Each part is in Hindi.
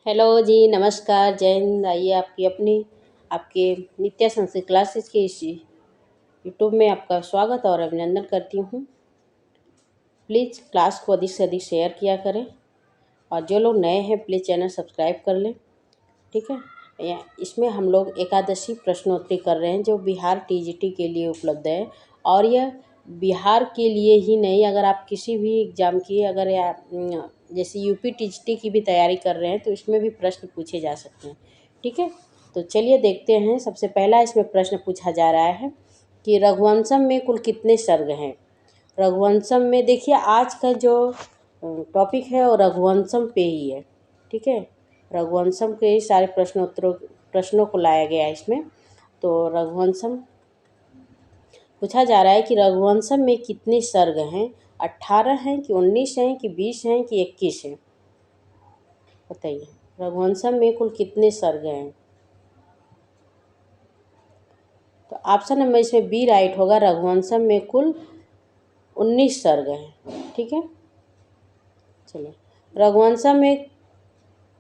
हेलो जी, नमस्कार, जय हिंद। आइए आपकी अपनी आपके नित्य संस्कृत क्लासेस के इस यूट्यूब में आपका स्वागत और अभिनंदन करती हूँ। प्लीज़ क्लास को अधिक से अधिक शेयर किया करें और जो लोग नए हैं प्लीज़ चैनल सब्सक्राइब कर लें। ठीक है। इसमें हम लोग एकादशी प्रश्नोत्तरी कर रहे हैं जो बिहार टीजीटी के लिए उपलब्ध है। और यह बिहार के लिए ही नहीं, अगर आप किसी भी एग्ज़ाम की अगर जैसे यूपी टीजीटी की भी तैयारी कर रहे हैं तो इसमें भी प्रश्न पूछे जा सकते हैं। ठीक है, तो चलिए देखते हैं। सबसे पहला इसमें प्रश्न पूछा जा रहा है कि रघुवंशम में कुल कितने सर्ग हैं। रघुवंशम में देखिए, आज का जो टॉपिक है वो रघुवंशम पे ही है। ठीक है, रघुवंशम के सारे प्रश्नों को लाया गया है इसमें। तो रघुवंशम पूछा जा रहा है कि रघुवंशम में कितने सर्ग हैं। 18 हैं कि 19 हैं कि 20 हैं कि 21 हैं, बताइए। रघुवंशम में कुल कितने सर्ग हैं। तो ऑप्शन नंबर इसमें बी राइट होगा। रघुवंशम में कुल 19 सर्ग हैं। ठीक है, चलिए। रघुवंशम में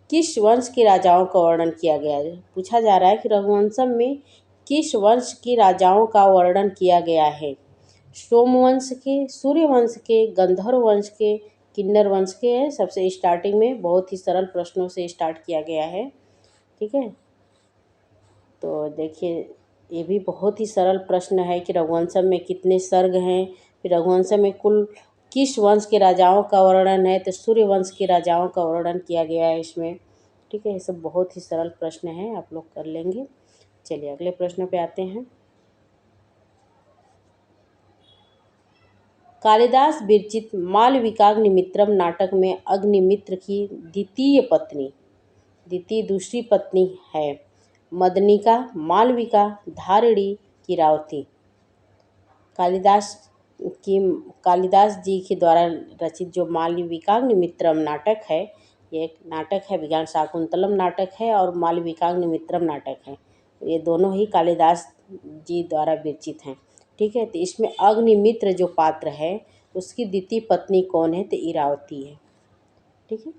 किस वंश के राजाओं का वर्णन किया गया है। पूछा जा रहा है कि रघुवंशम में किस वंश के राजाओं का वर्णन किया गया है। सोमवंश के, सूर्यवंश के, गंधर्व वंश के, किन्नर वंश के है। सबसे स्टार्टिंग में बहुत ही सरल प्रश्नों से स्टार्ट किया गया है। ठीक है, तो देखिए ये भी बहुत ही सरल प्रश्न है कि रघुवंशम में कितने सर्ग हैं। फिर रघुवंशम में कुल किस वंश के राजाओं का वर्णन है, तो सूर्यवंश के राजाओं का वर्णन किया गया है इसमें। ठीक है, ये सब बहुत ही सरल प्रश्न हैं, आप लोग कर लेंगे। चलिए अगले प्रश्न पे आते हैं। कालिदास विरचित मालविकाग्निमित्रम नाटक में अग्निमित्र की द्वितीय दूसरी पत्नी है मदनिका, मालविका, धारिणी, किरावती। कालिदास जी के द्वारा रचित जो मालविकाग्निमित्रम नाटक है, ये एक नाटक है, विज्ञान शाकुंतलम नाटक है और मालविकाग्निमित्रम नाटक है। ये दोनों ही कालिदास जी द्वारा विरचित हैं। ठीक है, तो इसमें अग्निमित्र जो पात्र है उसकी द्वितीय पत्नी कौन है, तो इरावती है। ठीक है।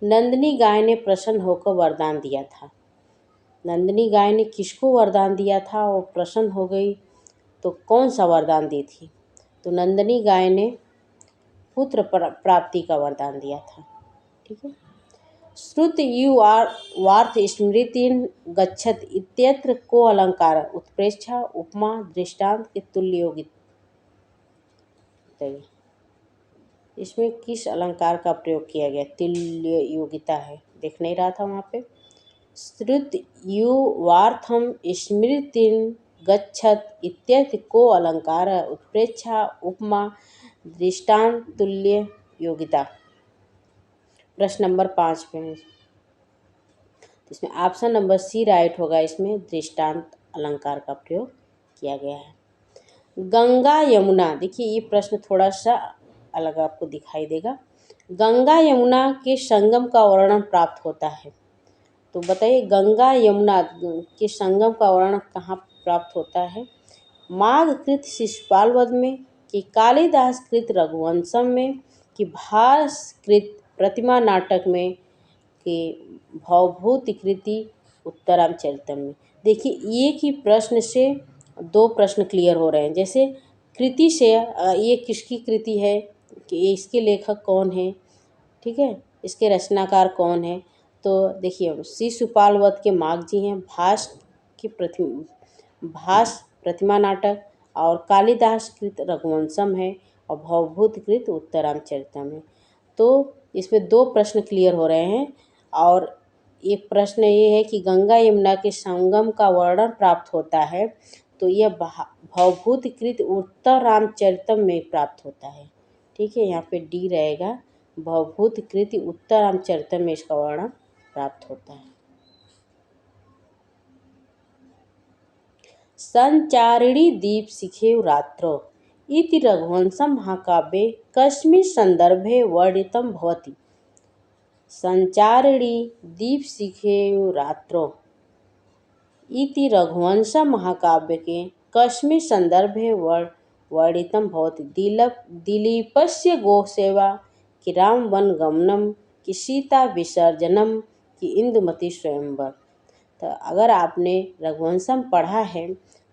नंदिनी गाय ने प्रसन्न होकर वरदान दिया था। नंदिनी गाय ने किसको वरदान दिया था, वो प्रसन्न हो गई, तो कौन सा वरदान दी थी। तो नंदिनी गाय ने पुत्र प्राप्ति का वरदान दिया था। ठीक है। श्रुत यु वार्थ स्मृतिन गच्छत इत्यत्र को अलंकार उत्प्रेक्षा उपमा दृष्टांत के तुल्य योगित। इसमें किस अलंकार का प्रयोग किया गया। तुल्य योगिता है, देख नहीं रहा था वहाँ पे। श्रुत यु वार्थम स्मृतिन गच्छत इत्यर्थ को अलंकार उत्प्रेक्षा उपमा दृष्टांत तुल्य योगिता। प्रश्न नंबर 5 पे है। इसमें ऑप्शन नंबर सी राइट होगा। इसमें दृष्टांत अलंकार का प्रयोग किया गया है। गंगा यमुना, देखिए ये प्रश्न थोड़ा सा अलग आपको दिखाई देगा। गंगा यमुना के संगम का वर्णन प्राप्त होता है, तो बताइए गंगा यमुना के संगम का वर्णन कहाँ प्राप्त होता है। माघ कृत शिशुपाल वध में, कि कालिदास कृत रघुवंशम में, कि भास कृत प्रतिमा नाटक में, कि भवभूत कृति उत्तरामचरितम में। देखिए एक ही प्रश्न से दो प्रश्न क्लियर हो रहे हैं। जैसे कृति से ये किसकी कृति है, कि इसके लेखक कौन है। ठीक है, इसके रचनाकार कौन है। तो देखिए शिशुपाल वध के माघ जी हैं, भास प्रतिमा नाटक, और कालिदास कृत रघुवंशम है, और भवभूत कृत उत्तरामचरितम है। तो इसमें दो प्रश्न क्लियर हो रहे हैं। और एक प्रश्न ये है कि गंगा यमुना के संगम का वर्णन प्राप्त होता है, तो यह भवभूत कृत उत्तरामचरितम में प्राप्त होता है। ठीक है, यहाँ पे डी रहेगा। भवभूत कृति उत्तरामचरितम में इसका वर्णन प्राप्त होता है। संचारिणी दीप शिखे रात्रो इति रघुवंशम महाकाव्ये कस्मिन् संदर्भे वर्णितं भवति। संचारिणी दीप शिखे रात्रो इति रघुवंशम महाकाव्य के कस्मिन् संदर्भे वर्णितं भवति। दिलीपस्य गोसेवा कि राम वन गमनम, कि सीता विसर्जनम, कि इंदुमती स्वयंवर। तो अगर आपने रघुवंशम पढ़ा है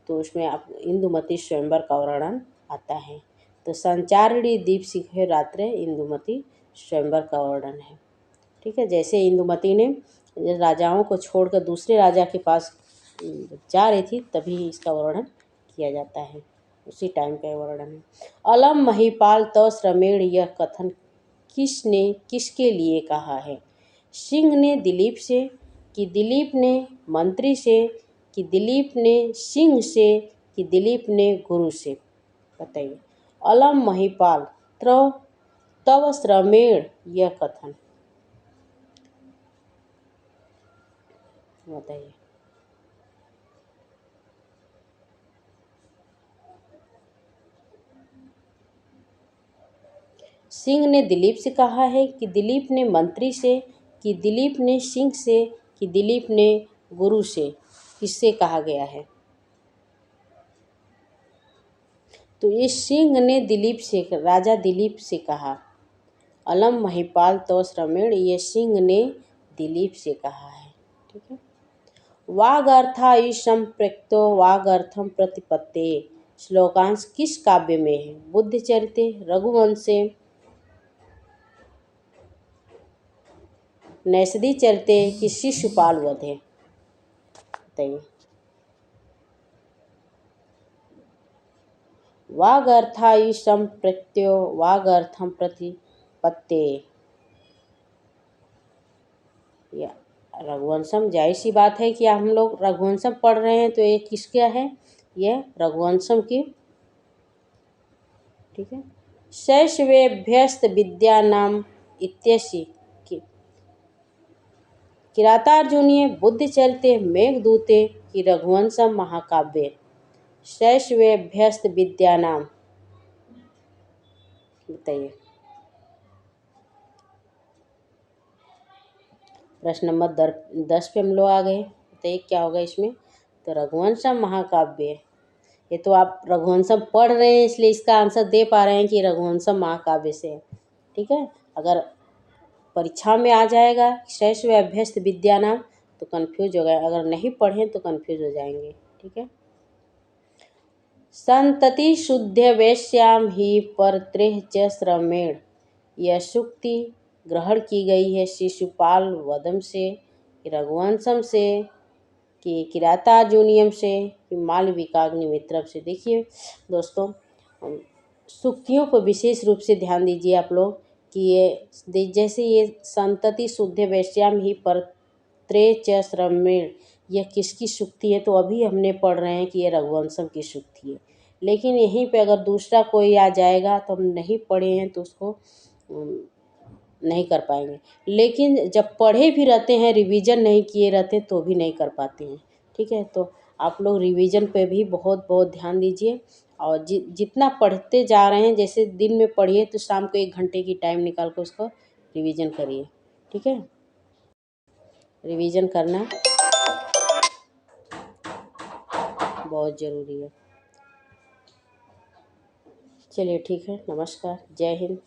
तो उसमें आप इंदुमती स्वयंवर का वर्णन आता है। तो संचारिणी दीप शिखे रात्रे इंदुमती स्वयंवर का वर्णन है। ठीक है, जैसे इंदुमती ने राजाओं को छोड़कर दूसरे राजा के पास जा रही थी तभी इसका वर्णन किया जाता है, उसी टाइम का वर्णन है। अलम महिपाल तव श्रमेण, यह कथन किसने किसके लिए कहा है? सिंह ने दिलीप से, कि दिलीप ने मंत्री से, कि दिलीप ने सिंह से, कि दिलीप ने गुरु से? बताइए। अलम महिपाल तव श्रमेण, यह कथन, बताइए। सिंह ने दिलीप से कहा है, कि दिलीप ने मंत्री से, कि दिलीप ने सिंह से, कि दिलीप ने गुरु से? किससे कहा गया है? तो ये सिंह ने दिलीप से, राजा दिलीप से कहा। अलम महिपाल तो श्रमेण, ये सिंह ने दिलीप से कहा है। ठीक है। वागर्था संप्रक्तो वागर्थम प्रतिपत्ते, श्लोकांश किस काव्य में है? बुद्ध चरिते, रघुवंशे, नैषधि चरिते, कि शिशुपाल वधे? बताइए। वागर्था संप्रक्तो वागर्थम प्रतिपत्ते, या रघुवंशम। जाहिर सी बात है कि हम लोग रघुवंशम पढ़ रहे हैं तो ये किसका है? यह रघुवंशम की। ठीक है। शैशवेभ्यस्त विद्यानाम इत्यसि, किरातार्जुनीय, बुद्धचरिते, मेघदूते, कि रघुवंशम महाकाव्य? शैशवेभ्यस्त विद्यानाम, बताइए। प्रश्न नंबर 10 पे हम लोग आ गए। बताइए क्या होगा इसमें? तो रघुवंशम महाकाव्य। ये तो आप रघुवंशम पढ़ रहे हैं इसलिए इसका आंसर दे पा रहे हैं कि रघुवंशम महाकाव्य से है। ठीक है। अगर परीक्षा में आ जाएगा शैशव अभ्यस्त विद्यानाम तो कंफ्यूज हो गए, अगर नहीं पढ़ें तो कंफ्यूज हो जाएंगे। ठीक है। संतति शुद्ध वैश्याम ही परत्रेह च श्रमेण, यह सूक्ति ग्रहण की गई है शिशुपाल वधम से, कि रघुवंशम से, कि किरातार्जुनीयम से, कि मालविकाग्निमित्रम से? देखिए दोस्तों, सूक्तियों पर विशेष रूप से ध्यान दीजिए आप लोग कि ये जैसे ये संतति शुद्ध वैश्याम ही परत्रे च श्रमेण, यह किसकी सूक्ति है? तो अभी हमने पढ़ रहे हैं कि ये रघुवंशम की सूक्ति है। लेकिन यहीं पे अगर दूसरा कोई आ जाएगा तो हम नहीं पढ़े हैं तो उसको नहीं कर पाएंगे। लेकिन जब पढ़े भी रहते हैं, रिवीजन नहीं किए रहते तो भी नहीं कर पाते हैं। ठीक है। तो आप लोग रिवीजन पे भी बहुत बहुत ध्यान दीजिए और जितना पढ़ते जा रहे हैं, जैसे दिन में पढ़िए तो शाम को 1 घंटे की टाइम निकाल कर उसको रिवीजन करिए। ठीक है। रिवीजन करना बहुत ज़रूरी है। चलिए ठीक है, नमस्कार, जय हिंद।